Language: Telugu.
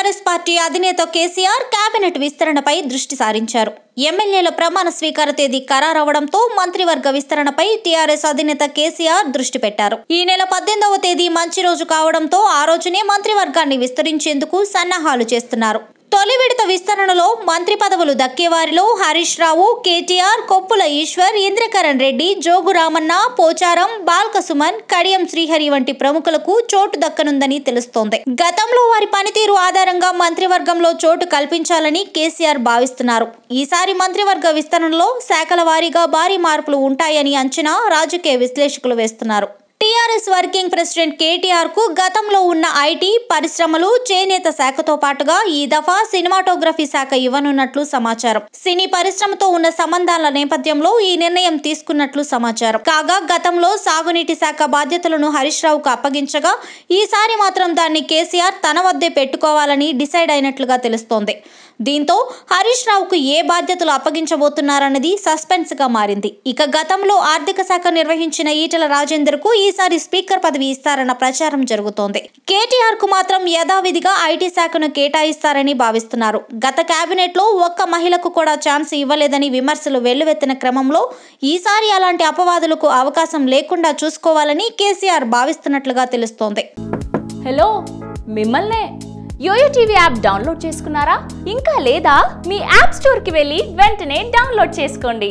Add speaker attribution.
Speaker 1: టీఆర్ఎస్ పార్టీ అధినేత కేసీఆర్ కేబినెట్ విస్తరణపై దృష్టి సారించారు. ఎమ్మెల్యేల ప్రమాణ స్వీకార తేదీ ఖరారవడంతో మంత్రివర్గ విస్తరణపై టీఆర్ఎస్ అధినేత కేసీఆర్ దృష్టి పెట్టారు. ఈ నెల 18వ తేదీ మంచి రోజు కావడంతో ఆ రోజునే మంత్రివర్గాన్ని విస్తరించేందుకు సన్నాహాలు చేస్తున్నారు. తొలి విడత విస్తరణలో మంత్రి పదవులు దక్కేవారిలో హరీష్ రావు, కేటీఆర్, కొప్పుల ఈశ్వర్, ఇంద్రకరణ్ రెడ్డి, జోగు రామన్న, పోచారం, బాల్క సుమన్, కడియం శ్రీహరి వంటి ప్రముఖులకు చోటు దక్కనుందని తెలుస్తోంది. గతంలో వారి పనితీరు ఆధారంగా మంత్రివర్గంలో చోటు కల్పించాలని కేసీఆర్ భావిస్తున్నారు. ఈసారి మంత్రివర్గ విస్తరణలో శాఖల వారీగా భారీ మార్పులు ఉంటాయని అంచనా రాజకీయ విశ్లేషకులు వేస్తున్నారు. టీఆర్ఎస్ వర్కింగ్ ప్రెసిడెంట్ కేటీఆర్ కు గతంలో ఉన్న ఐటీ, పరిశ్రమలు, చేనేత శాఖతో పాటుగా ఈ దఫా సినిమాటోగ్రఫీ శాఖ ఇవ్వనున్నట్లు సమాచారం. సినీ పరిశ్రమతో ఉన్న సంబంధాల నేపథ్యంలో ఈ నిర్ణయం తీసుకున్నట్లు సమాచారం. కాగా గతంలో సాగునీటి శాఖ బాధ్యతలను హరీష్ రావుకు అప్పగించగా ఈసారి మాత్రం దాన్ని కేసీఆర్ తన వద్దే పెట్టుకోవాలని డిసైడ్ అయినట్లుగా తెలుస్తోంది. దీంతో హరీష్ రావుకు ఏ బాధ్యతలు అప్పగించబోతున్నారన్నది సస్పెన్స్ గా మారింది. ఇక గతంలో ఆర్థిక శాఖ నిర్వహించిన ఈటెల రాజేందర్ కు ఈసారి స్పీకర్ పదవి ఇస్తారన్న ప్రచారం జరుగుతోంది. కేటీఆర్ కు మాత్రం యథావిధిగా ఐటీ శాఖను కేటాయిస్తారని భావిస్తున్నారు. గత కేబినెట్ లో ఒక్క మహిళకు కూడా ఛాన్స్ ఇవ్వలేదని విమర్శలు వెల్లువెత్తిన క్రమంలో ఈసారి అలాంటి అపవాదులకు అవకాశం లేకుండా చూసుకోవాలని కేసీఆర్ భావిస్తున్నట్లుగా తెలుస్తోంది.
Speaker 2: హలో, మిమ్మల్నే యోయో టీవీ యాప్ డౌన్లోడ్ చేసుకున్నారా? ఇంకా లేదా? మీ యాప్ స్టోర్ కి వెళ్ళి వెంటనే డౌన్లోడ్ చేసుకోండి.